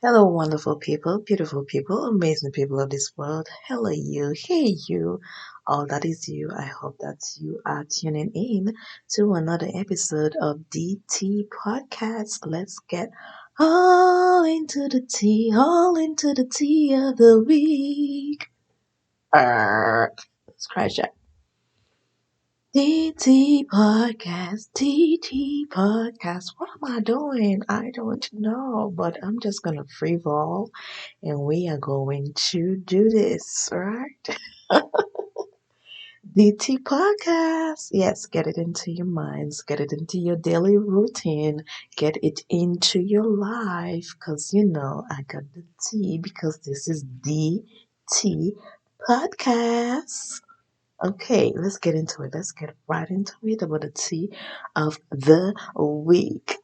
Hello, wonderful people, beautiful people, amazing people of this world. Hello, you. Hey, you. All that is you. I hope that you are tuning in to another episode of DT Podcast. Let's get all into the tea of the week. Scratch that. TT Podcast, TT Podcast. What am I doing? I don't know, but I'm just gonna free fall and we are going to do this, right? DT Podcast. Yes, get it into your minds, get it into your daily routine, get it into your life, because I got the T because this is DT Podcast. Okay, let's get into it. Let's get right into it about the tea of the week.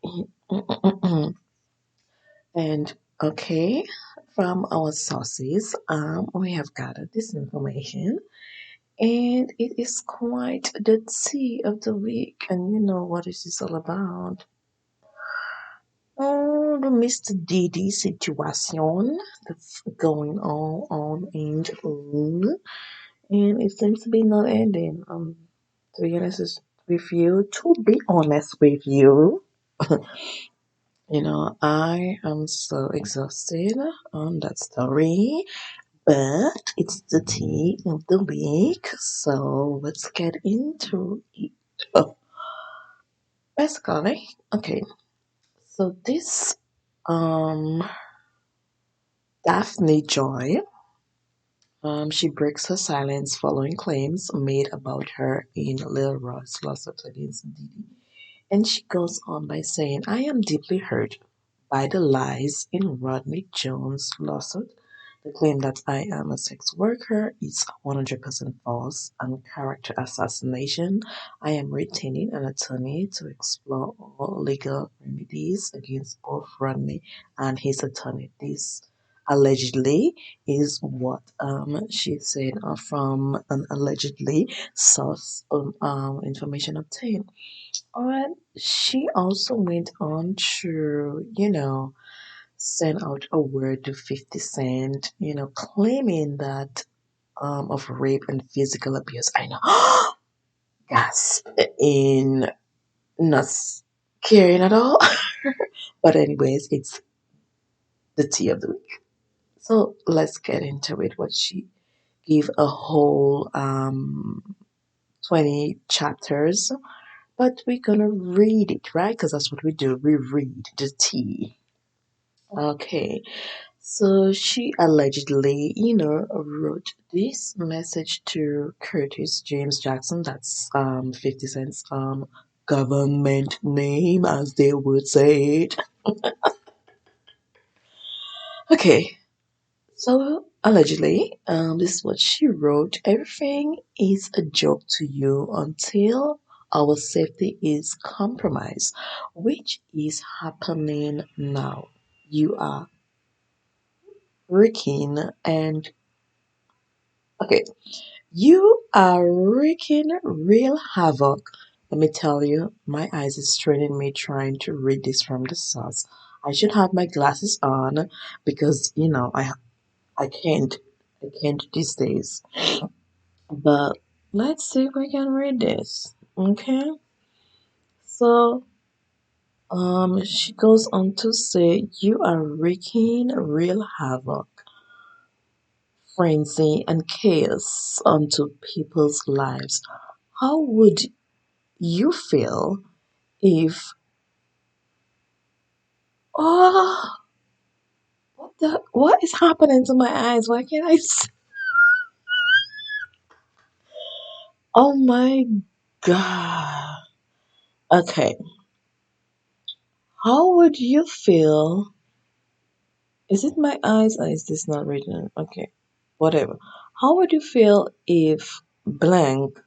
And okay, from our sources, we have gathered this information, and it is quite the tea of the week. And you know what is this all about? Oh, the Mr. Diddy situation that's going on and on, and it seems to be not ending. To be honest with you, I am so exhausted on that story, but it's the tea of the week, so let's get into it. Oh, basically, okay, so this um Daphne Joy, she breaks her silence following claims made about her in Lil Roy's lawsuit against Diddy. And she goes on by saying, I am deeply hurt by the lies in Rodney Jones' lawsuit. The claim that I am a sex worker is 100% false and character assassination. I am retaining an attorney to explore all legal remedies against both Rodney and his attorney. This allegedly is what she said from an allegedly source of information obtained. And she also went on to, send out a word to 50 Cent, claiming that of rape and physical abuse. I know. Gasp in not caring at all. But anyways, it's the tea of the week. So let's get into it. What she gave a whole 20 chapters, but we're gonna read it, right? Because that's what we do. We read the tea. Okay. So she allegedly, wrote this message to Curtis James Jackson. That's 50 Cent's government name, as they would say it. Okay. So allegedly, this is what she wrote. Everything is a joke to you until our safety is compromised, which is happening now. You are wreaking and okay, you are wreaking real havoc. Let me tell you, my eyes is straining me trying to read this from the source. I should have my glasses on because I can't these days. But let's see if we can read this. Okay. So she goes on to say you are wreaking real havoc, frenzy and chaos onto people's lives. How would you feel if oh what is happening to my eyes? Why can't oh my god. Okay. How would you feel? Is it my eyes or is this not written? Okay. Whatever. How would you feel if blank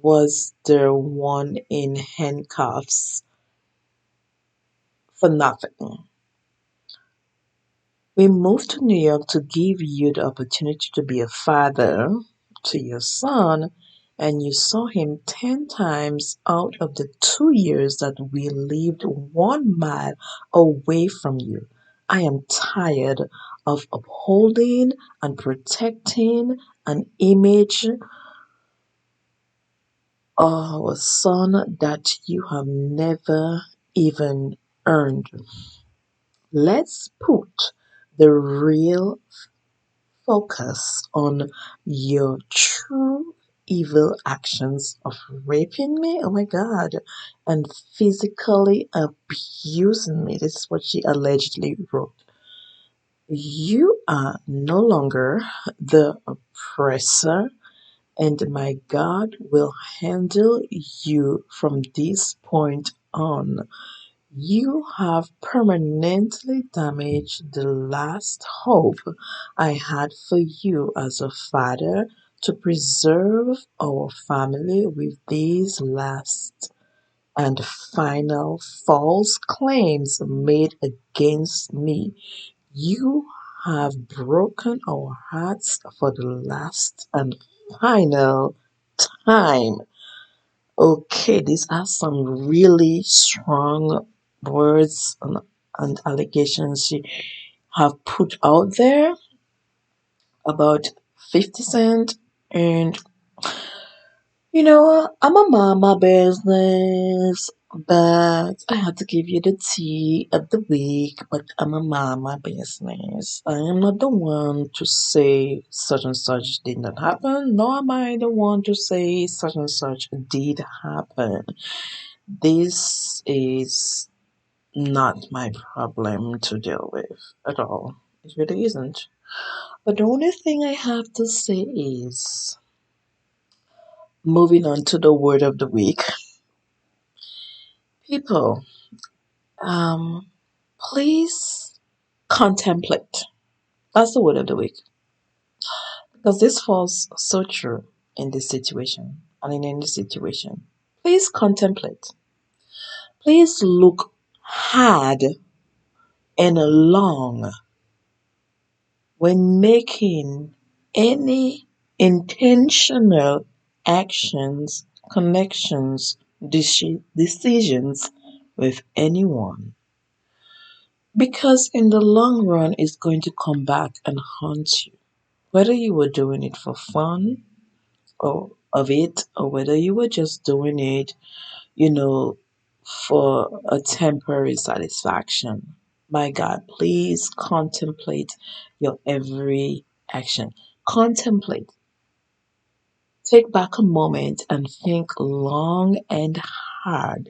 was the one in handcuffs for nothing? We moved to New York to give you the opportunity to be a father to your son, and you saw him 10 times out of the 2 years that we lived 1 mile away from you. I am tired of upholding and protecting an image of a son that you have never even earned. Let's put the real focus on your true evil actions of raping me, oh my god, and physically abusing me. This is what she allegedly wrote. You are no longer the oppressor, and my God will handle you from this point on. You have permanently damaged the last hope I had for you as a father to preserve our family with these last and final false claims made against me. You have broken our hearts for the last and final time. Okay, these are some really strong words and allegations she have put out there about 50 Cent. And I'm a mama business, but I had to give you the tea of the week. But I'm a mama business. I am not the one to say such and such did not happen, nor am I the one to say such and such did happen. This is not my problem to deal with at all. It really isn't. But the only thing I have to say is moving on to the word of the week. People, um, please contemplate. That's the word of the week. Because this falls so true in this situation and in any situation. Please contemplate. Please look hard and long when making any intentional actions, connections, decisions with anyone. Because in the long run, it's going to come back and haunt you. Whether you were doing it for fun or whether you were just doing it, you know, for a temporary satisfaction. My God, please contemplate your every action. Contemplate. Take back a moment and think long and hard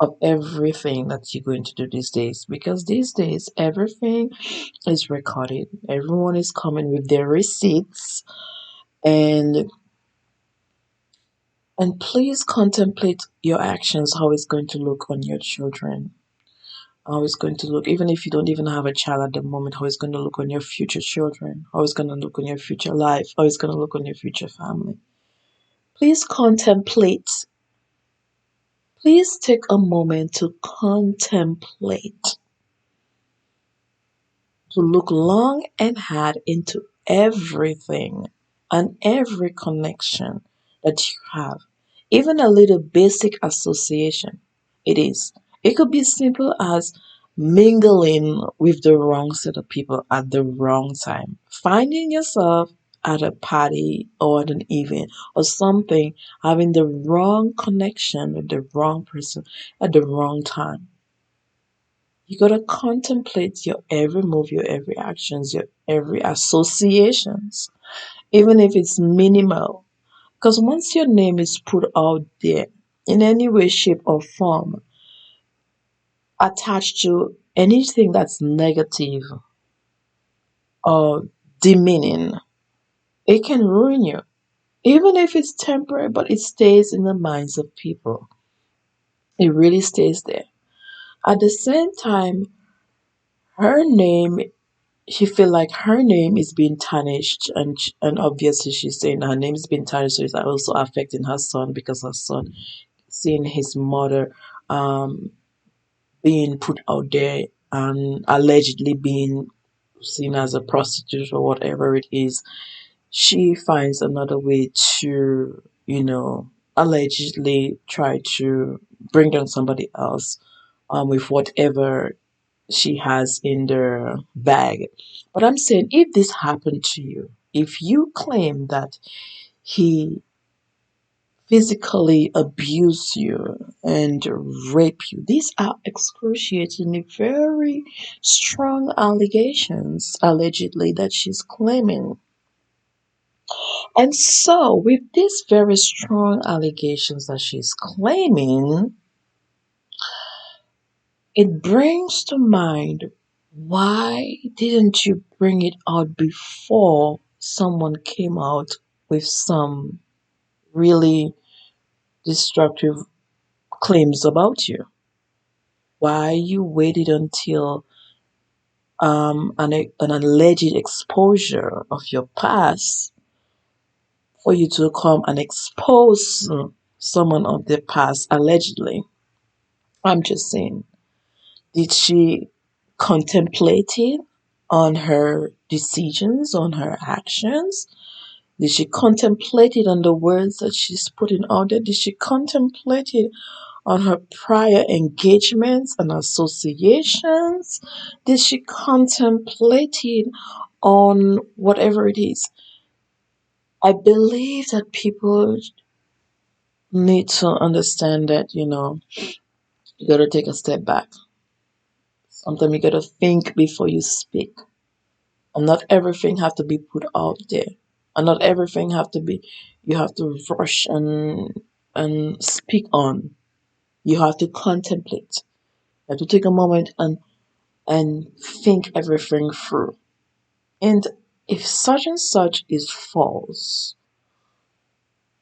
of everything that you're going to do these days, because these days everything is recorded. Everyone is coming with their receipts, and please contemplate your actions, how it's going to look on your children, how it's going to look, even if you don't even have a child at the moment, how it's going to look on your future children, how it's going to look on your future life, how it's going to look on your future family. Please contemplate. Please take a moment to contemplate, to look long and hard into everything and every connection that you have, even a little basic association. It is. It could be simple as mingling with the wrong set of people at the wrong time, finding yourself at a party or at an event or something, having the wrong connection with the wrong person at the wrong time. You gotta contemplate your every move, your every actions, your every associations, even if it's minimal. Because once your name is put out there in any way, shape, or form, attached to anything that's negative or demeaning, it can ruin you. Even if it's temporary, but it stays in the minds of people. It really stays there. At the same time, her name she feel like her name is being tarnished, and obviously she's saying her name is being tarnished, so it's also affecting her son, because her son seeing his mother um being put out there and allegedly being seen as a prostitute or whatever it is. She finds another way to, allegedly try to bring down somebody else with whatever she has in their bag. But I'm saying, if this happened to you, if you claim that he physically abuse you and rape you, these are excruciatingly very strong allegations, allegedly, that she's claiming. And so, with these very strong allegations that she's claiming, it brings to mind, why didn't you bring it out before someone came out with some really destructive claims about you? Why you waited until an alleged exposure of your past for you to come and expose someone of their past allegedly? I'm just saying, did she contemplate it on her decisions, on her actions? Did she contemplate it on the words that she's putting out there? Did she contemplate it on her prior engagements and associations? Did she contemplate it on whatever it is? I believe that people need to understand that, you gotta take a step back. Sometimes you gotta think before you speak. And not everything have to be put out there. And not everything have to be, you have to rush and speak on. You have to contemplate. You have to take a moment and think everything through. And if such and such is false,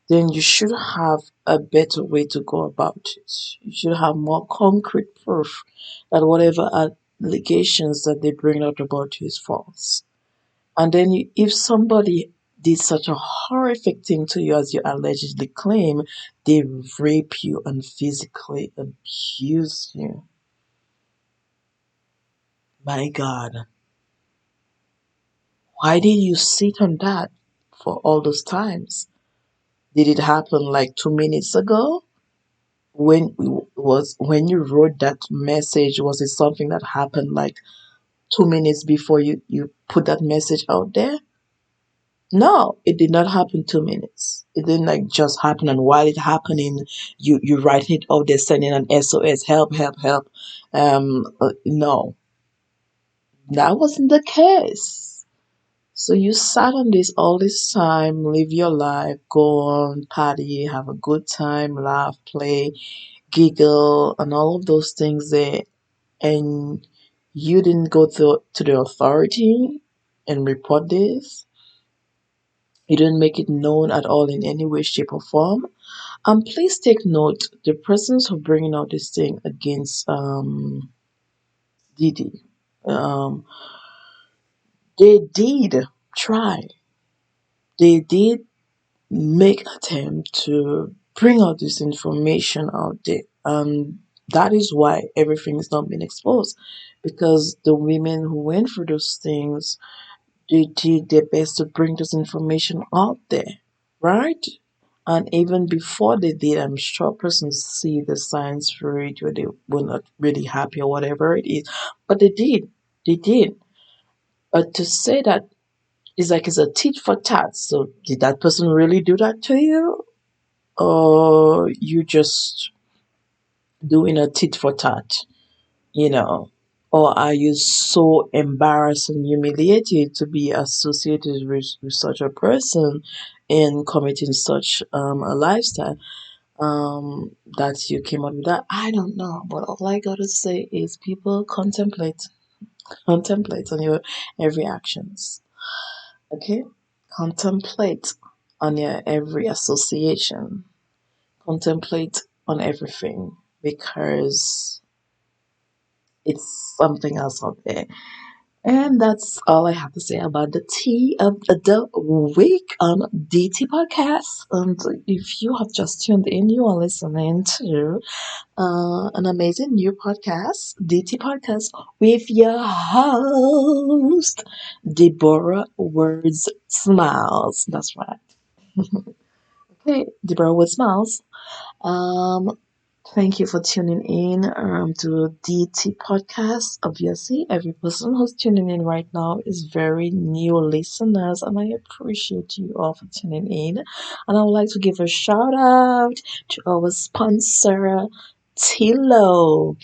then you should have a better way to go about it. You should have more concrete proof that whatever allegations that they bring out about you is false. And then, if somebody did such a horrific thing to you as you allegedly claim, they rape you and physically abuse you. My God, why did you sit on that for all those times? Did it happen like 2 minutes ago? When you wrote that message, was it something that happened like 2 minutes before you put that message out there? No, it did not happen 2 minutes. It didn't like just happen, and while it happening, you writing it out there, sending an SOS, help, help, help. No, that wasn't the case. So you sat on this all this time, live your life, go on, party, have a good time, laugh, play, giggle, and all of those things there, and you didn't go to the authority and report this. You didn't make it known at all in any way, shape, or form. Please take note, the persons who are bringing out this thing against Didi, um, they did try. They did make attempt to bring out this information out there. That is why everything is not being exposed. Because the women who went through those things, they did their best to bring this information out there, right? And even before they did, I'm sure persons see the signs for it where they were not really happy or whatever it is. But they did. They did. But to say that it's like it's a tit for tat. So did that person really do that to you? Or you just doing a tit for tat, you know? Or are you so embarrassed and humiliated to be associated with such a person and committing such a lifestyle? That you came up with that. I don't know, but all I gotta say is, people, contemplate on your every actions. Okay, contemplate on your every association. Contemplate on everything, because it's something else out there. And that's all I have to say about the tea of the week on DT Podcast. And if you have just tuned in, you are listening to an amazing new podcast, DT Podcast, with your host, Deborah Words Smiles. That's right. Okay, Deborah Words Smiles. Um, Thank you for tuning in to DT Podcast. Obviously, every person who's tuning in right now is very new listeners, and I appreciate you all for tuning in. And I would like to give a shout out to our sponsor, Tilo,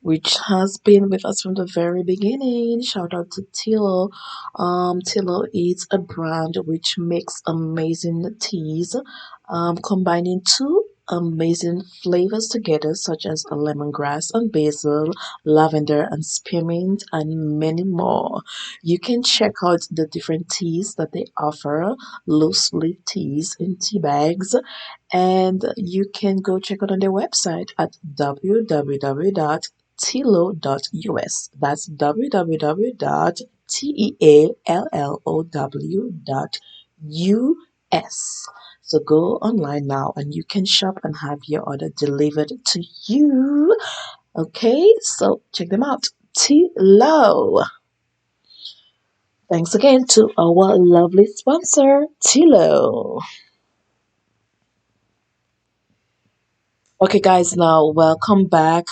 which has been with us from the very beginning. Shout out to Tilo. Tilo is a brand which makes amazing teas, combining two amazing flavors together, such as lemongrass and basil, lavender and spearmint, and many more. You can check out the different teas that they offer, loose leaf teas in tea bags, and you can go check out on their website at www.tilo.us. That's www.teallow.us. So go online now and you can shop and have your order delivered to you. Okay, so check them out. Tilo. Thanks again to our lovely sponsor, Tilo. Okay, guys, now welcome back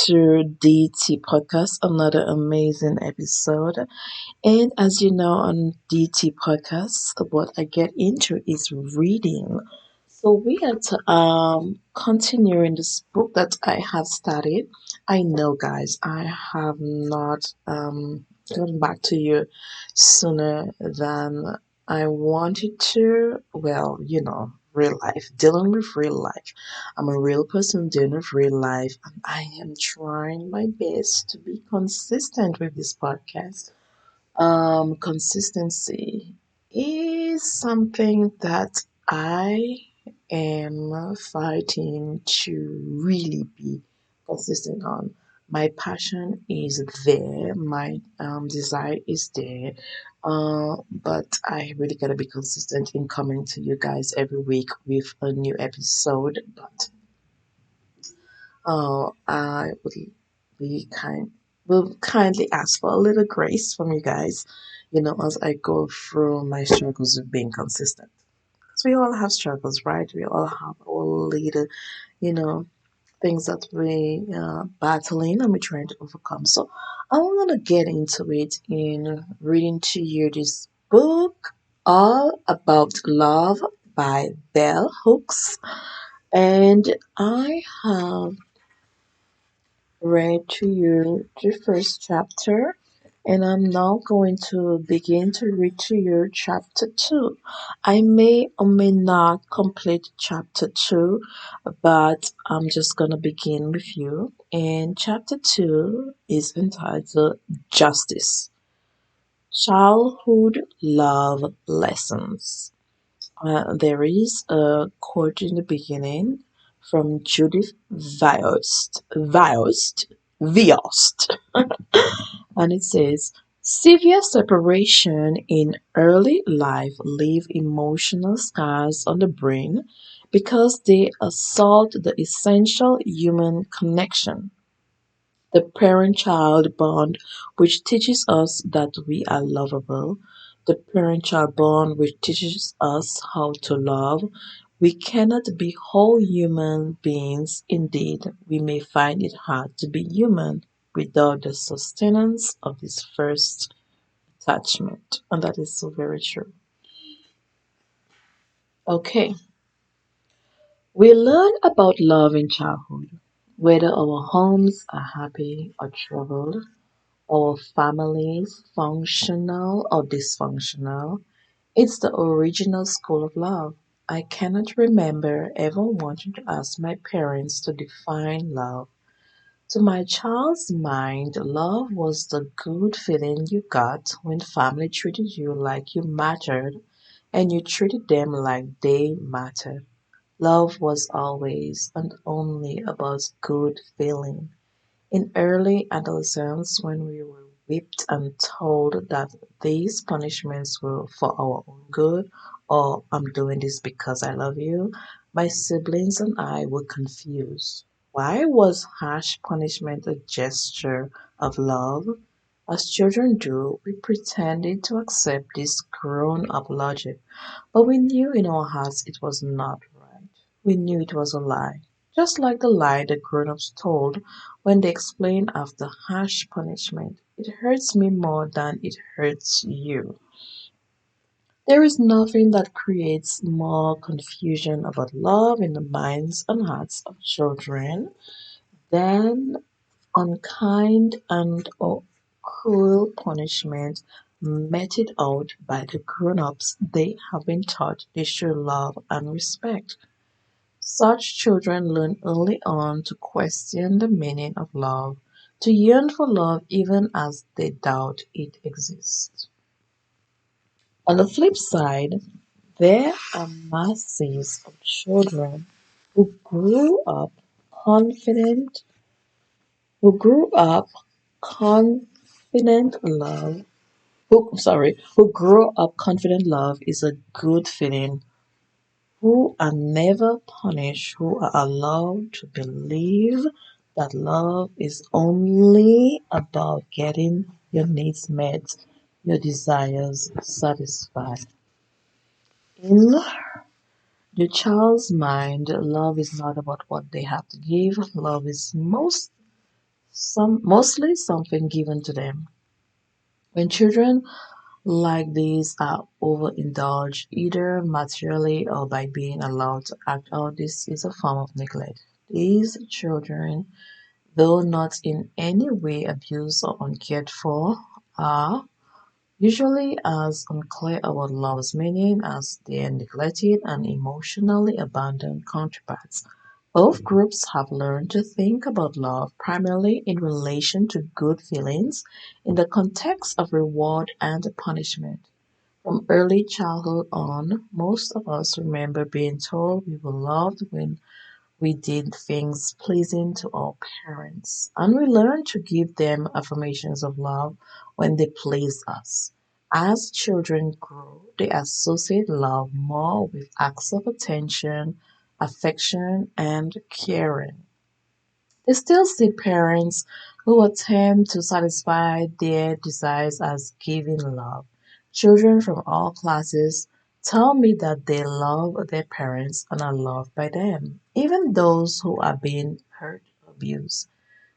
to DT Podcast, another amazing episode. And as you know, on DT Podcast, what I get into is reading. So we are continuing this book that I have started. I know, guys, I have not gotten back to you sooner than I wanted to. Well, real life, dealing with real life. I'm a real person dealing with real life, and I am trying my best to be consistent with this podcast. Consistency is something that I am fighting to really be consistent on. My passion is there, my desire is there, but I really gotta be consistent in coming to you guys every week with a new episode. But I would be kind will kindly ask for a little grace from you guys, as I go through my struggles of being consistent. Because we all have struggles, right? We all have our little, you know, things that we battling and we're trying to overcome. So I'm gonna get into it in reading to you this book all about love by Bell Hooks. And I have read to you the first chapter, and I'm now going to begin to read to you chapter 2. I may or may not complete chapter 2, but I'm just going to begin with you. And chapter 2 is entitled Justice Childhood Love Lessons. There is a quote in the beginning from Judith Viost, and it says, "Severe separation in early life leave emotional scars on the brain because they assault the essential human connection. The parent child bond, which teaches us that we are lovable, the parent child bond, which teaches us how to love. We cannot be whole human beings. Indeed, we may find it hard to be human without the sustenance of this first attachment." And that is so very true. Okay, we learn about love in childhood, whether our homes are happy or troubled, our families, functional or dysfunctional. It's the original school of love. I cannot remember ever wanting to ask my parents to define love. To my child's mind, love was the good feeling you got when family treated you like you mattered and you treated them like they mattered. Love was always and only about good feeling. In early adolescence, when we were whipped and told that these punishments were for our own good, or "I'm doing this because I love you," my siblings and I were confused. Why was harsh punishment a gesture of love? As children do, we pretended to accept this grown up logic, but we knew in our hearts it was not right. We knew it was a lie. just like the lie the grown-ups told when they explained after harsh punishment. It hurts me more than it hurts you. There is nothing that creates more confusion about love in the minds and hearts of children than unkind and or cruel punishment meted out by the grown-ups they have been taught they should love and respect. Such children learn early on to question the meaning of love, to yearn for love even as they doubt it exists. On the flip side, there are masses of children who confident grew up confident love who grew up confident love is a good feeling, who are never punished, who are allowed to believe that love is only about getting your needs met, your desires satisfied. In the child's mind, love is not about what they have to give. Love is mostly something given to them. When children like these are overindulged either materially or by being allowed to act out, this is a form of neglect. These children, though not in any way abused or uncared for, are usually as unclear about love's meaning as their neglected and emotionally abandoned counterparts. Both groups have learned to think about love primarily in relation to good feelings in the context of reward and punishment. From early childhood on, most of us remember being told we were loved when we did things pleasing to our parents, and we learn to give them affirmations of love when they please us. As children grow, they associate love more with acts of attention, affection, and caring. They still see parents who attempt to satisfy their desires as giving love. Children from all classes tell me that they love their parents and are loved by them, even those who are being hurt or abused.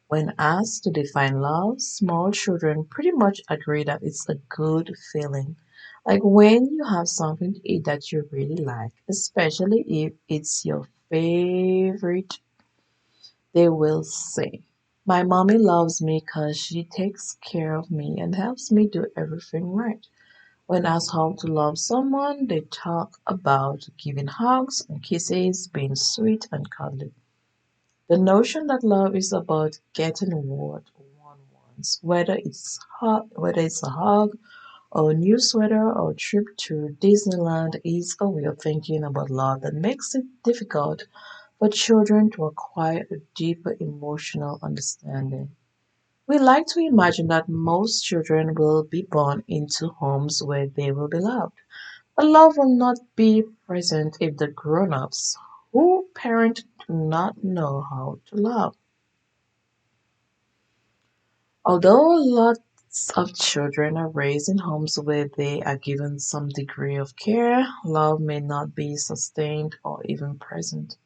When asked to define love, small children pretty much agree that it's a good feeling. Like when you have something to eat that you really like, especially if it's your favorite, they will say, my mommy loves me because she takes care of me and helps me do everything right. When asked how to love someone, they talk about giving hugs and kisses, being sweet and cuddly. The notion that love is about getting what one wants, whether it's a hug or a new sweater or a trip to Disneyland, is a way of thinking about love that makes it difficult for children to acquire a deeper emotional understanding. We like to imagine that most children will be born into homes where they will be loved. But love will not be present if the grown ups who parent do not know how to love. Although lots of children are raised in homes where they are given some degree of care, love may not be sustained or even present.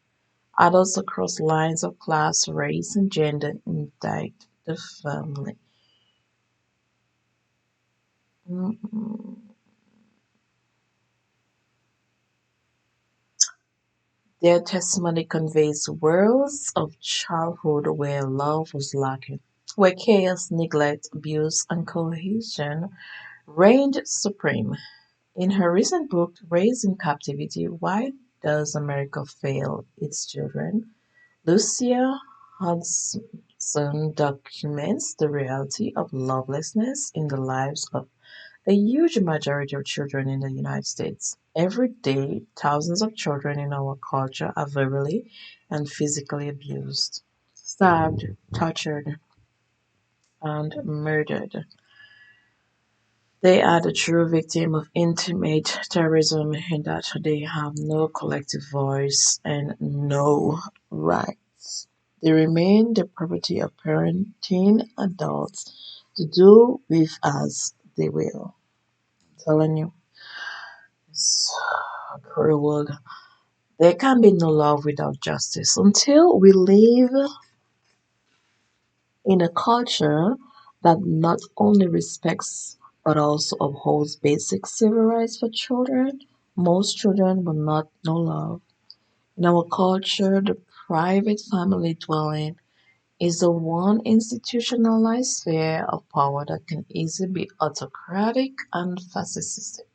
Adults across lines of class, race, and gender indict the family. Mm-mm. Their testimony conveys worlds of childhood where love was lacking, where chaos, neglect, abuse, and cohesion reigned supreme. In her recent book, Raised in Captivity, Why Does America Fail Its Children? Lucia Hudson documents the reality of lovelessness in the lives of a huge majority of children in the United States. Every day, thousands of children in our culture are verbally and physically abused, stabbed, tortured, and murdered. They are the true victim of intimate terrorism in that they have no collective voice and no rights. They remain the property of parenting adults to do with as they will. I'm telling you, it's a cruel world. There can be no love without justice. Until we live in a culture that not only respects but also upholds basic civil rights for children, most children will not know love. In our culture, the private family dwelling is the one institutionalized sphere of power that can easily be autocratic and fascistic.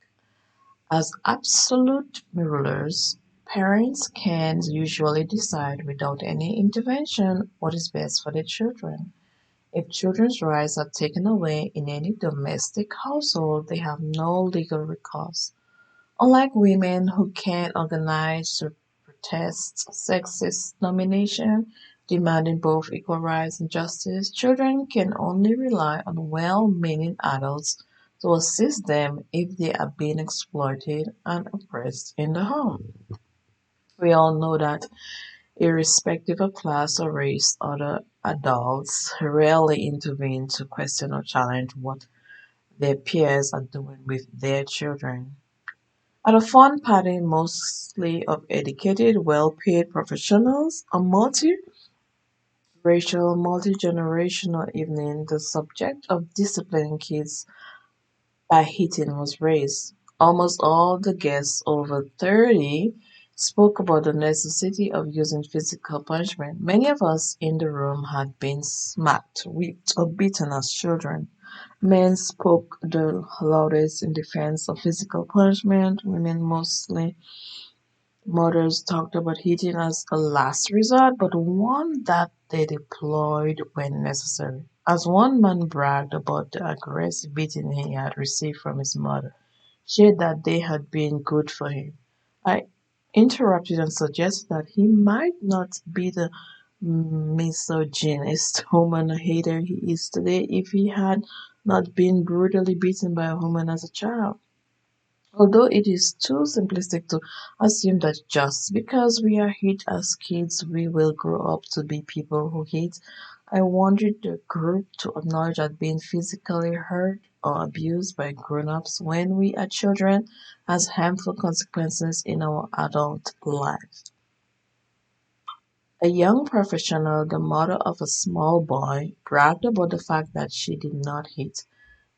As absolute rulers, parents can usually decide without any intervention what is best for their children. If children's rights are taken away in any domestic household, they have no legal recourse. Unlike women who can organize to protest sexist domination, demanding both equal rights and justice, children can only rely on well meaning adults to assist them if they are being exploited and oppressed in the home. We all know that, irrespective of class or race, other adults rarely intervene to question or challenge what their peers are doing with their children. At a fun party mostly of educated, well-paid professionals, a multi-racial, multi-generational evening, the subject of disciplining kids by hitting was raised. Almost all the guests over 30 spoke about the necessity of using physical punishment. Many of us in the room had been smacked, whipped, or beaten as children. Men spoke the loudest in defense of physical punishment. Women, mostly mothers, talked about hitting as a last resort, but one that they deployed when necessary. As one man bragged about the aggressive beating he had received from his mother, shared that they had been good for him. I interrupted and suggested that he might not be the misogynist woman hater he is today if he had not been brutally beaten by a woman as a child. Although it is too simplistic to assume that just because we are hit as kids, we will grow up to be people who hate, I wanted the group to acknowledge that being physically hurt or abused by grown ups when we are children has harmful consequences in our adult life. A young professional, the mother of a small boy, bragged about the fact that she did not hit.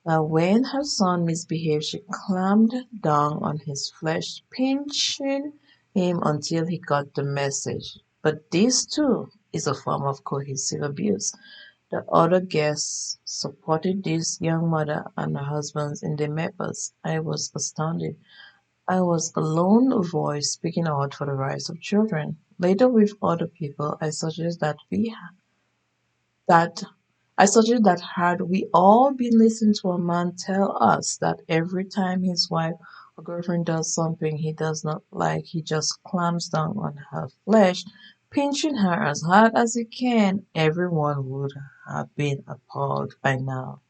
When her son misbehaved, she clamped down on his flesh, pinching him until he got the message. But this, too, is a form of cohesive abuse. The other guests supported this young mother and her husband in their methods. I was astounded. I was a lone voice speaking out for the rights of children. Later, with other people, that I suggested that had we all been listening to a man tell us that every time his wife or girlfriend does something he does not like, he just clamps down on her flesh, pinching her as hard as he can, everyone would have been appalled by now.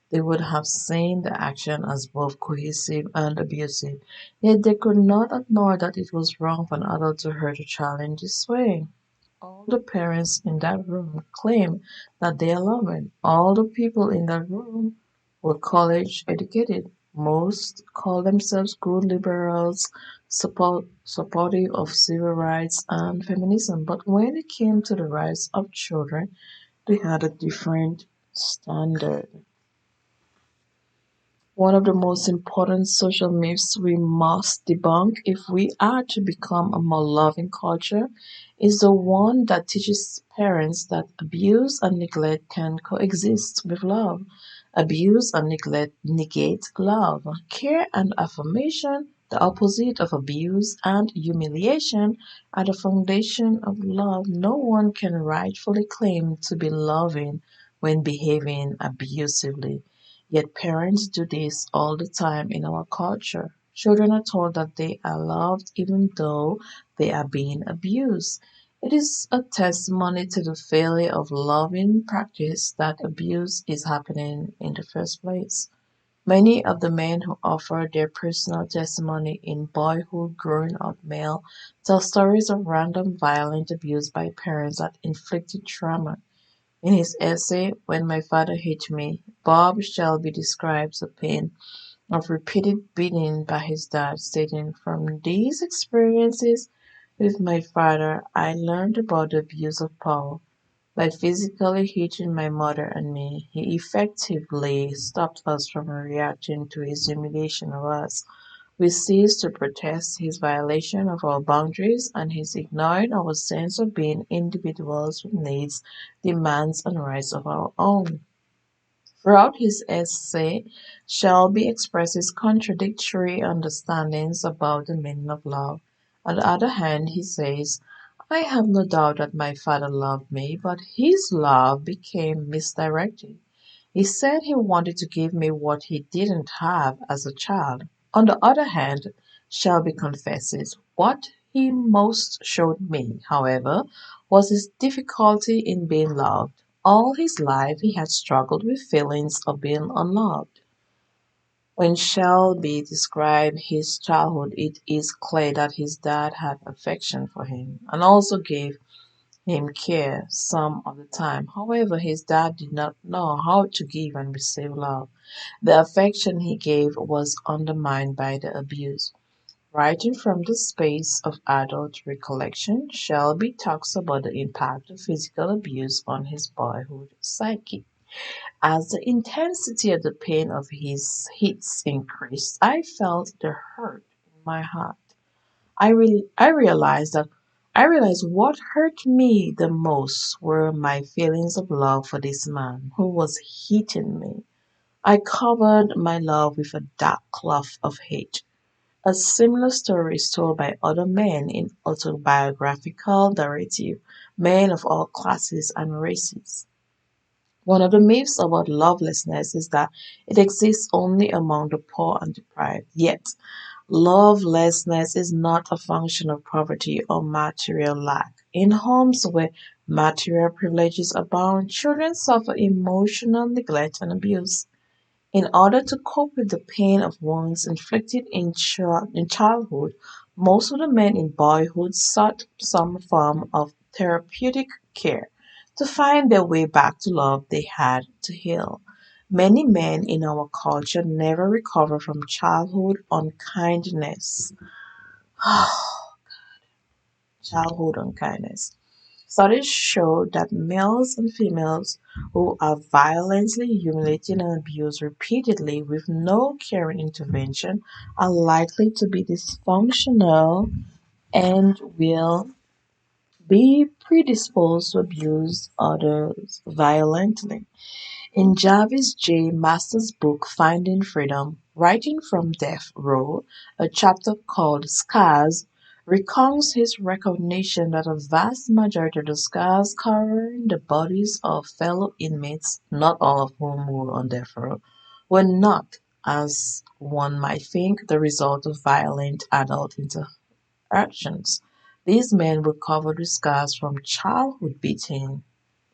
They would have seen the action as both cohesive and abusive, yet they could not acknowledge that it was wrong for an adult to hurt a child in this way. All the parents in that room claim that they are loving. All the people in that room were college educated. Most call themselves good liberals, supportive of civil rights and feminism. But when it came to the rights of children, they had a different standard. One of the most important social myths we must debunk if we are to become a more loving culture is the one that teaches parents that abuse and neglect can coexist with love. Abuse and neglect negate love. Care and affirmation, the opposite of abuse and humiliation, are the foundation of love. No one can rightfully claim to be loving when behaving abusively. Yet parents do this all the time in our culture. Children are told that they are loved even though they are being abused. It is a testimony to the failure of loving practice that abuse is happening in the first place. Many of the men who offer their personal testimony in Boyhood Growing Up Male tell stories of random violent abuse by parents that inflicted trauma. In his essay, When My Father Hit Me, Bob Shelby describes the pain of repeated beating by his dad, stating, from these experiences, With my father, I learned about the abuse of power. By physically hitting my mother and me, he effectively stopped us from reacting to his humiliation of us. We ceased to protest his violation of our boundaries and his ignoring our sense of being individuals with needs, demands, and rights of our own. Throughout his essay, Shelby expresses contradictory understandings about the meaning of love. On the other hand, he says, I have no doubt that my father loved me, but his love became misdirected. He said he wanted to give me what he didn't have as a child. On the other hand, Shelby confesses, what he most showed me, however, was his difficulty in being loved. All his life he had struggled with feelings of being unloved. When Shelby described his childhood, it is clear that his dad had affection for him and also gave him care some of the time. However, his dad did not know how to give and receive love. The affection he gave was undermined by the abuse. Writing from the space of adult recollection, Shelby talks about the impact of physical abuse on his boyhood psyche. As the intensity of the pain of his hits increased, I felt the hurt in my heart. I realized what hurt me the most were my feelings of love for this man who was hitting me. I covered my love with a dark cloth of hate. A similar story is told by other men in autobiographical narrative, men of all classes and races. One of the myths about lovelessness is that it exists only among the poor and deprived. Yet, lovelessness is not a function of poverty or material lack. In homes where material privileges abound, children suffer emotional neglect and abuse. In order to cope with the pain of wounds inflicted in childhood, most of the men in boyhood sought some form of therapeutic care to find their way back to love they had to heal. Many men in our culture never recover from childhood unkindness. Childhood unkindness. Studies show that males and females who are violently humiliated and abused repeatedly with no caring intervention are likely to be dysfunctional and will be predisposed to abuse others violently. In Jarvis J. Masters' book Finding Freedom, Writing from Death Row, a chapter called Scars recounts his recognition that a vast majority of the scars covering the bodies of fellow inmates, not all of whom were on death row, were not, as one might think, the result of violent adult interactions. These men were covered with scars from childhood beating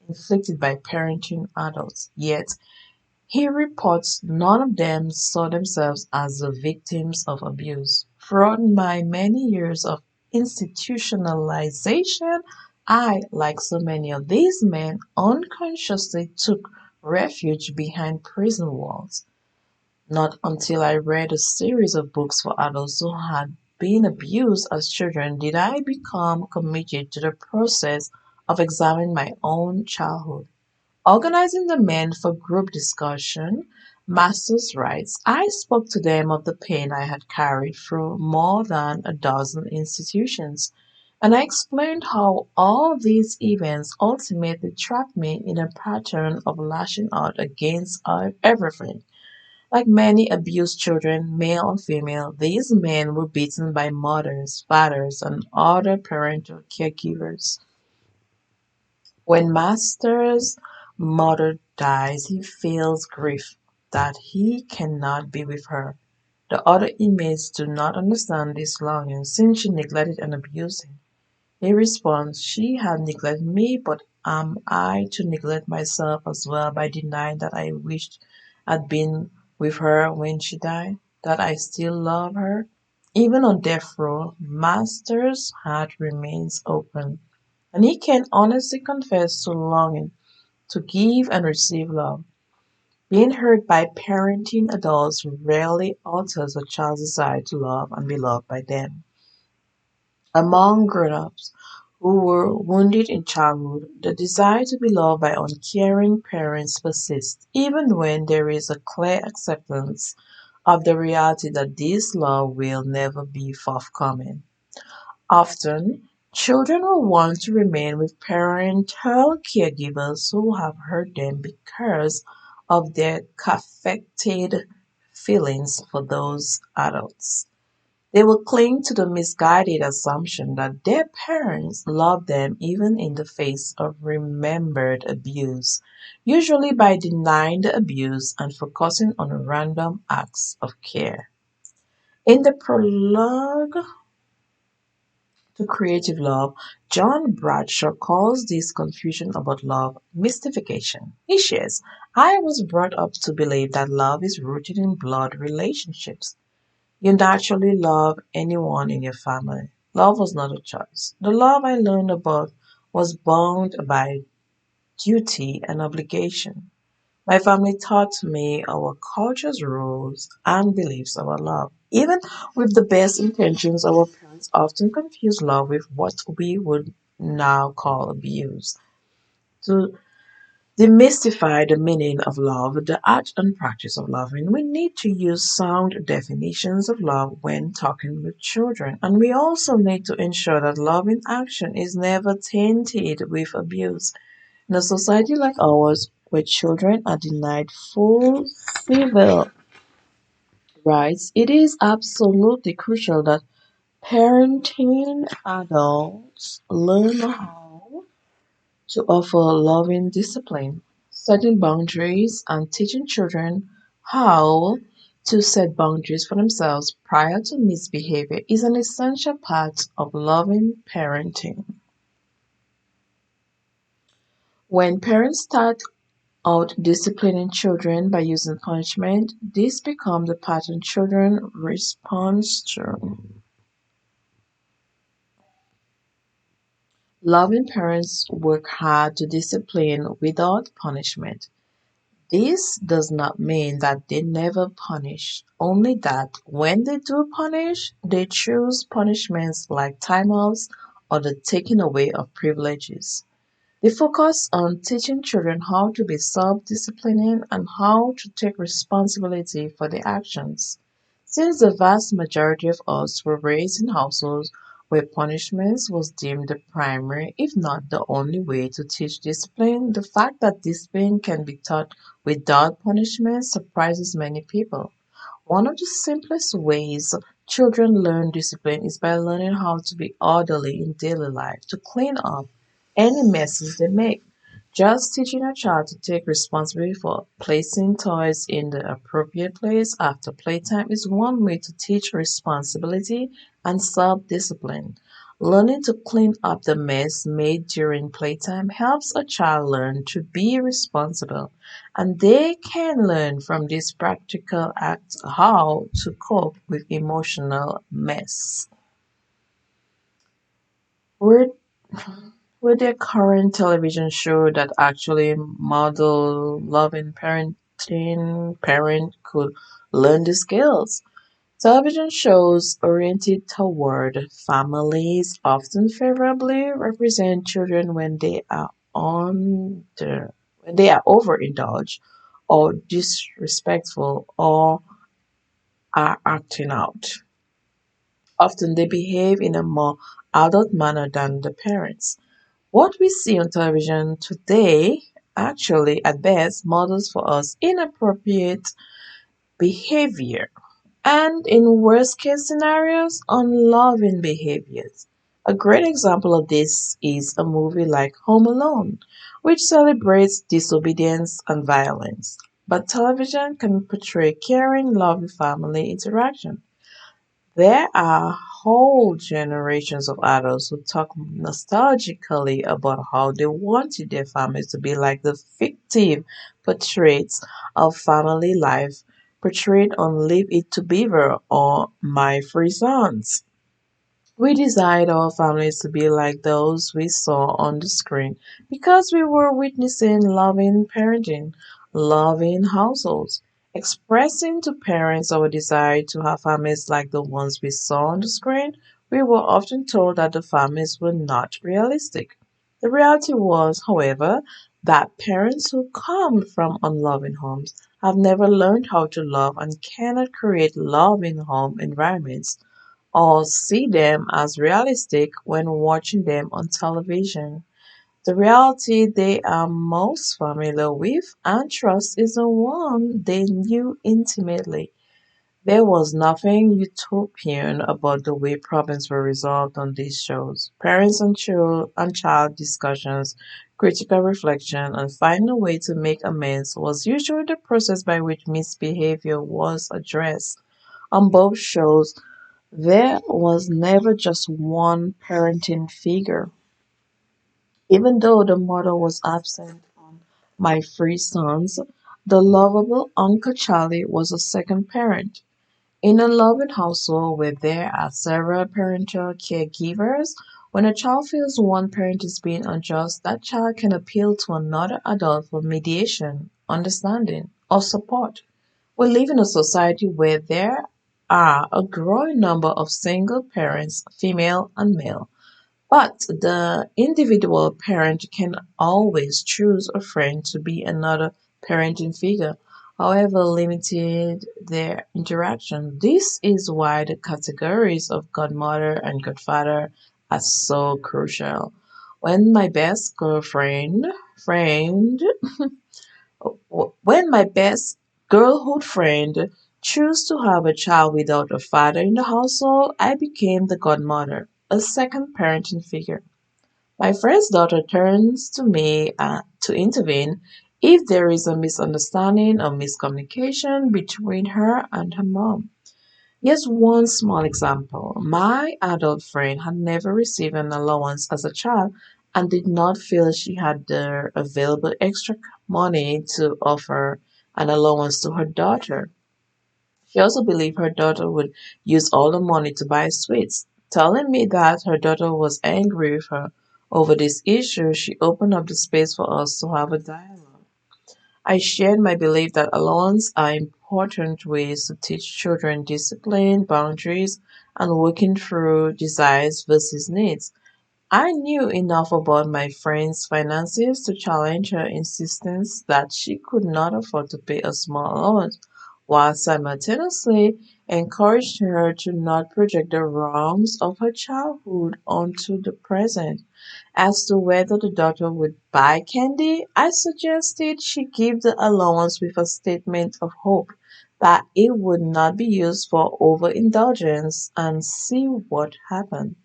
inflicted by parenting adults, yet he reports none of them saw themselves as the victims of abuse. Throughout my many years of institutionalization, I, like so many of these men, unconsciously took refuge behind prison walls. Not until I read a series of books for adults who had been abused as children did I become committed to the process of examining my own childhood. Organizing the men for group discussion, Masters writes, I spoke to them of the pain I had carried through more than a dozen institutions, and I explained how all these events ultimately trapped me in a pattern of lashing out against everything. Like many abused children, male and female, these men were beaten by mothers, fathers, and other parental caregivers. When Master's mother dies, he feels grief that he cannot be with her. The other inmates do not understand this longing since she neglected and abused him. He responds, she had neglected me, but am I to neglect myself as well by denying that I wished I'd been with her when she died? That I still love her? Even on death row, Master's heart remains open, and he can honestly confess to longing to give and receive love. Being hurt by parenting adults rarely alters a child's desire to love and be loved by them. Among grown-ups who were wounded in childhood, the desire to be loved by uncaring parents persists, even when there is a clear acceptance of the reality that this love will never be forthcoming. Often, children will want to remain with parental caregivers who have hurt them because of their affected feelings for those adults. They will cling to the misguided assumption that their parents love them even in the face of remembered abuse, usually by denying the abuse and focusing on random acts of care. In the prologue to Creative Love, John Bradshaw calls this confusion about love mystification. He shares, I was brought up to believe that love is rooted in blood relationships. You naturally love anyone in your family. Love was not a choice. The love I learned about was bound by duty and obligation. My family taught me our culture's rules and beliefs about love. Even with the best intentions, our parents often confuse love with what we would now call abuse. To demystify the meaning of love, the art and practice of loving, we need to use sound definitions of love when talking with children. And we also need to ensure that love in action is never tainted with abuse. In a society like ours, where children are denied full civil rights, it is absolutely crucial that parenting adults learn how to offer loving discipline, setting boundaries, and teaching children how to set boundaries for themselves prior to misbehavior is an essential part of loving parenting. When parents start out disciplining children by using punishment, this becomes the pattern children respond to. Loving parents work hard to discipline without punishment. This does not mean that they never punish, only that when they do punish, they choose punishments like timeouts or the taking away of privileges. They focus on teaching children how to be self-disciplining and how to take responsibility for their actions. Since the vast majority of us were raised in households where punishments was deemed the primary, if not the only way to teach discipline, the fact that discipline can be taught without punishment surprises many people. One of the simplest ways children learn discipline is by learning how to be orderly in daily life, to clean up any messes they make. Just teaching a child to take responsibility for placing toys in the appropriate place after playtime is one way to teach responsibility and self discipline. Learning to clean up the mess made during playtime helps a child learn to be responsible, and they can learn from this practical act how to cope with emotional mess. Were, were there current television show that actually model loving parenting parent could learn the skills? Television shows oriented toward families often favorably represent children when they are overindulged or disrespectful or are acting out. Often they behave in a more adult manner than the parents. What we see on television today actually at best models for us inappropriate behavior and in worst case scenarios, unloving behaviors. A great example of this is a movie like Home Alone, which celebrates disobedience and violence. But television can portray caring, loving family interaction. There are whole generations of adults who talk nostalgically about how they wanted their families to be like the fictive portraits of family life portrayed on Leave It to Beaver or My Free Sons. We desired our families to be like those we saw on the screen because we were witnessing loving parenting, loving households. Expressing to parents our desire to have families like the ones we saw on the screen We were often told that the families were not realistic. The reality was, however, that parents who come from unloving homes have never learned how to love and cannot create loving home environments or see them as realistic when watching them on television. The reality they are most familiar with and trust is the one they knew intimately. There was nothing utopian about the way problems were resolved on these shows. Parents and child discussions, critical reflection, and finding a way to make amends was usually the process by which misbehavior was addressed. On both shows, there was never just one parenting figure. Even though the mother was absent on My Three Sons, the lovable Uncle Charlie was a second parent. In a loving household where there are several parental caregivers, when a child feels one parent is being unjust, that child can appeal to another adult for mediation, understanding, or support. We live in a society where there are a growing number of single parents, female and male, but the individual parent can always choose a friend to be another parenting figure, however limited their interaction. This is why the categories of godmother and godfather are so crucial. When my best girlfriend friend when my best girlhood friend chose to have a child without a father in the household, I became the godmother, a second parenting figure. My friend's daughter turns to me to intervene if there is a misunderstanding or miscommunication between her and her mom. Here's one small example. My adult friend had never received an allowance as a child and did not feel she had the available extra money to offer an allowance to her daughter. She also believed her daughter would use all the money to buy sweets. Telling me that her daughter was angry with her over this issue, she opened up the space for us to have a dialogue. I shared my belief that allowance are important ways to teach children discipline, boundaries, and working through desires versus needs. I knew enough about my friend's finances to challenge her insistence that she could not afford to pay a small allowance, while simultaneously encouraged her to not project the wrongs of her childhood onto the present. As to whether the daughter would buy candy, I suggested she give the allowance with a statement of hope that it would not be used for overindulgence and see what happened.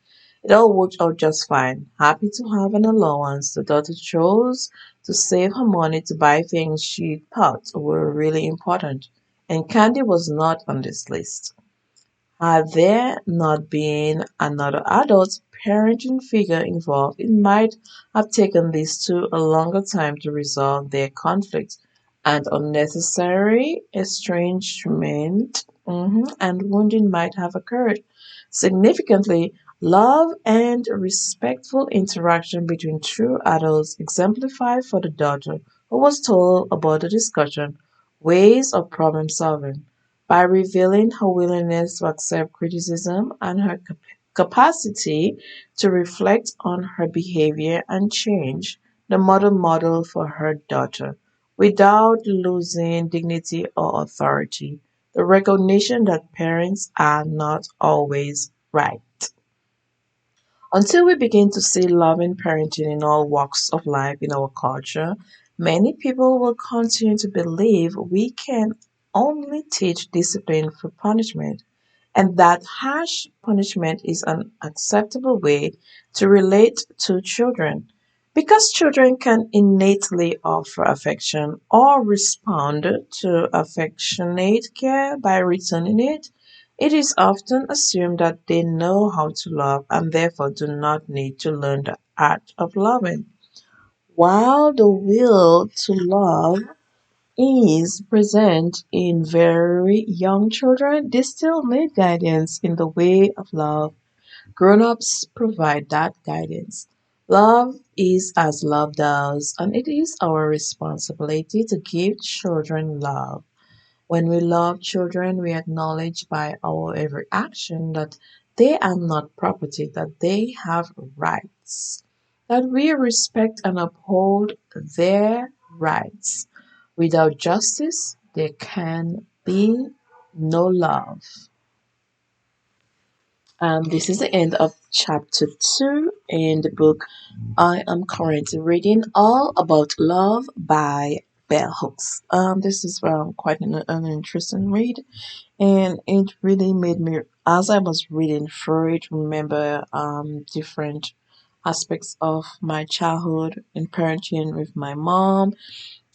It all worked out just fine. Happy to have an allowance, the daughter chose to save her money to buy things she thought were really important, and candy was not on this list. Had there not been another adult parenting figure involved, it might have taken these two a longer time to resolve their conflict, and unnecessary estrangement and wounding might have occurred. Significantly, love and respectful interaction between two adults exemplified for the daughter who was told about the discussion ways of problem solving. By revealing her willingness to accept criticism and her capacity to reflect on her behavior and change, the mother modeled for her daughter, without losing dignity or authority, the recognition that parents are not always right. Until we begin to see loving parenting in all walks of life in our culture, many people will continue to believe we can only teach discipline through punishment, and that harsh punishment is an acceptable way to relate to children. Because children can innately offer affection or respond to affectionate care by returning it, it is often assumed that they know how to love and therefore do not need to learn the art of loving. While the will to love is present in very young children, they still need guidance in the way of love. Grown ups provide that guidance. Love is as love does, and it is our responsibility to give children love. When we love children, we acknowledge by our every action that they are not property, that they have rights, that we respect and uphold their rights. Without justice, there can be no love. This is the end of chapter 2 in the book I am currently reading, All About Love by Bell Hooks. This is quite an interesting read, and it really made me, as I was reading through it, remember different aspects of my childhood and parenting with my mom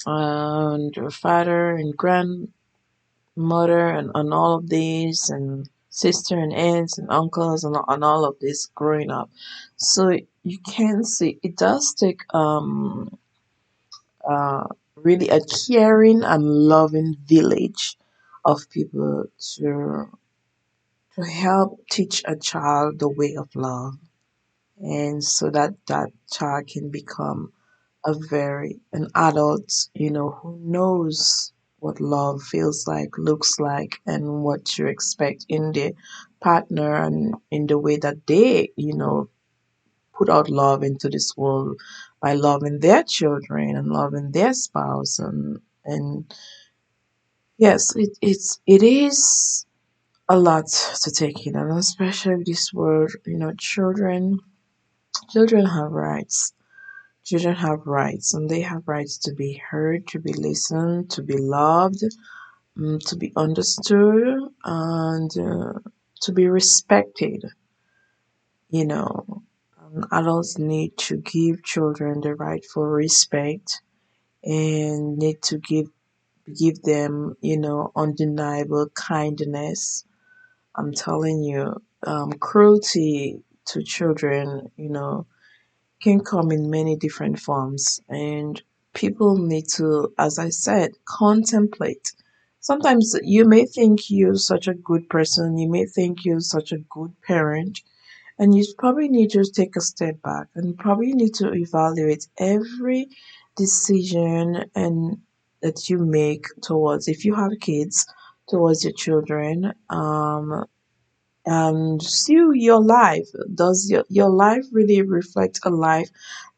and father and grandmother and all of these, and sister and aunts and uncles and all of this growing up. So you can see it does take uh really a caring and loving village of people to help teach a child the way of love, and so that that child can become an adult, who knows what love feels like, looks like, and what to expect in their partner, and in the way that they, put out love into this world by loving their children and loving their spouse. And yes, it is a lot to take in, and especially this world, children have rights. Children have rights, and they have rights to be heard, to be listened, to be loved, to be understood, and to be respected. You know, adults need to give children the rightful respect, and need to give them, undeniable kindness. I'm telling you, cruelty to children, can come in many different forms, and people need to, as I said, contemplate. Sometimes you may think you're such a good person, you may think you're such a good parent, and you probably need to take a step back and probably need to evaluate every decision and that you make towards, if you have kids, towards your children. And see your life. Does your life really reflect a life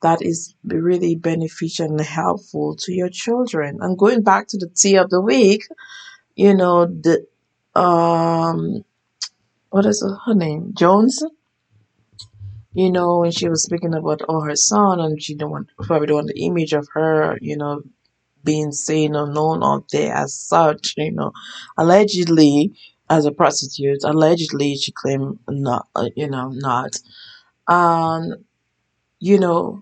that is really beneficial and helpful to your children? And going back to the tea of the week, the um what is her name, Jones, when she was speaking about her son, and she don't want, probably don't want the image of her, being seen or known out there as such, allegedly as a prostitute. Allegedly, she claimed not, not. And, you know,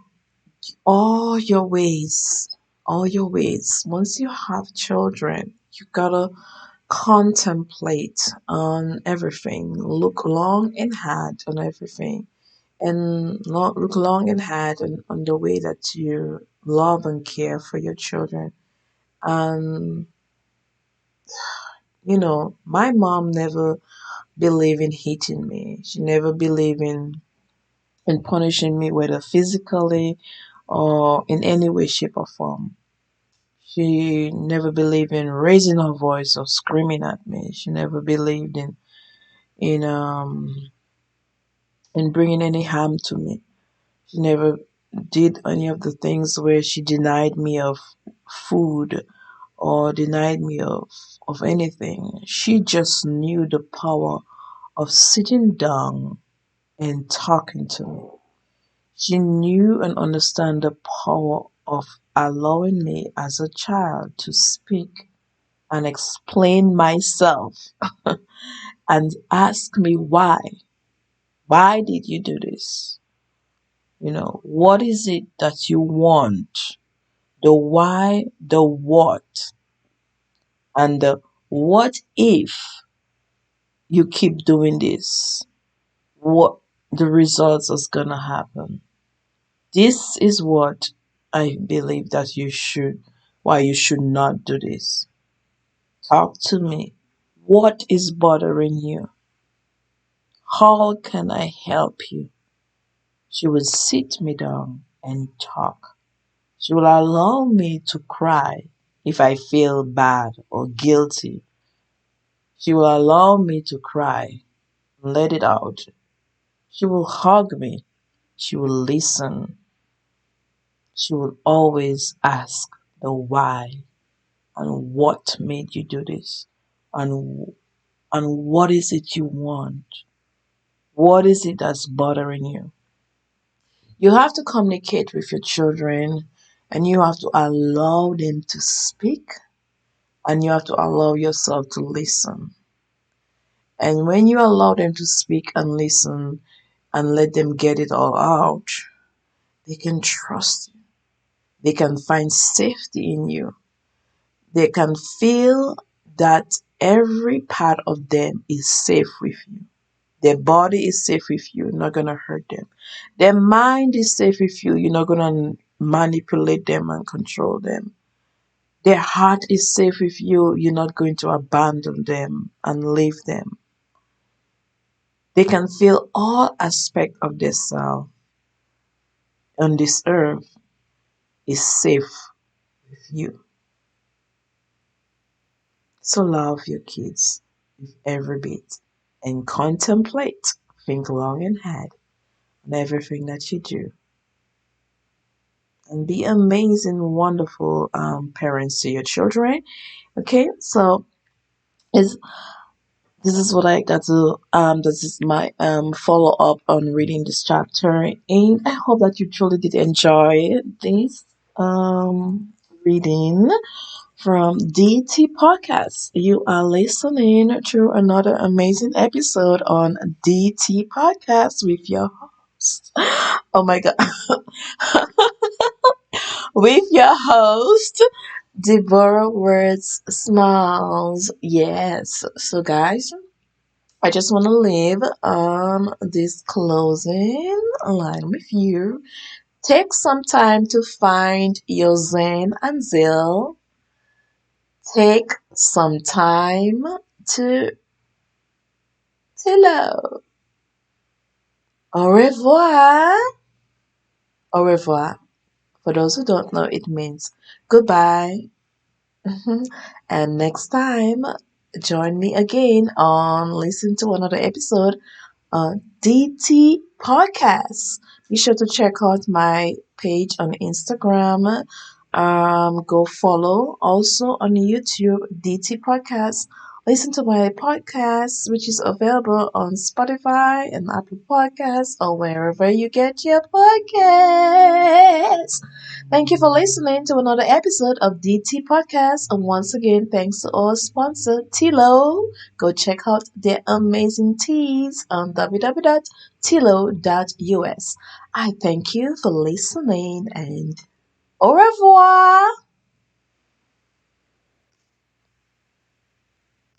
all your ways, all your ways. Once you have children, you gotta contemplate on everything, look long and hard on everything, and look long and hard on the way that you love and care for your children. And my mom never believed in hitting me. She never believed in punishing me, whether physically or in any way, shape, or form. She never believed in raising her voice or screaming at me. She never believed in in bringing any harm to me. She never did any of the things where she denied me of food or denied me of anything. She just knew the power of sitting down and talking to me. She knew and understand the power of allowing me as a child to speak and explain myself and ask me why. Why did you do this? What is it that you want? The why, the what, and the what if you keep doing this? What the results is gonna happen? This is what I believe that why you should not do this. Talk to me. What is bothering you? How can I help you? She will sit me down and talk. She will allow me to cry if I feel bad or guilty. She will allow me to cry, let it out. She will hug me. She will listen. She will always ask the why and what made you do this and what is it you want? What is it that's bothering you? You have to communicate with your children and you have to allow them to speak and you have to allow yourself to listen. And when you allow them to speak and listen and let them get it all out, they can trust you. They can find safety in you. They can feel that every part of them is safe with you. Their body is safe with you, you're not going to hurt them. Their mind is safe with you, you're not going to manipulate them and control them. Their heart is safe with you, you're not going to abandon them and leave them. They can feel all aspects of their self on this earth is safe with you. So love your kids with every bit and contemplate, think long and hard on everything that you do. And be amazing, wonderful parents to your children. Okay, so is this is what I got to this is my follow up on reading this chapter, and I hope that you truly did enjoy this reading from DT Podcast. You are listening to another amazing episode on DT Podcast with your host. Oh my god. With your host Deborah Words Smiles. Yes. So guys, I just want to leave this closing line with you. Take some time to find your zen and zeal. Take some time to hello. Au revoir. Au revoir. For those who don't know, it means goodbye. And next time, join me again on listen to another episode DT Podcast. Be sure to check out my page on Instagram. Go follow also on YouTube DT Podcast. Listen to my podcast, which is available on Spotify and Apple Podcasts or wherever you get your podcasts. Thank you for listening to another episode of DT Podcast. And once again, thanks to our sponsor, Tilo. Go check out their amazing teas on www.tilo.us. I thank you for listening and au revoir.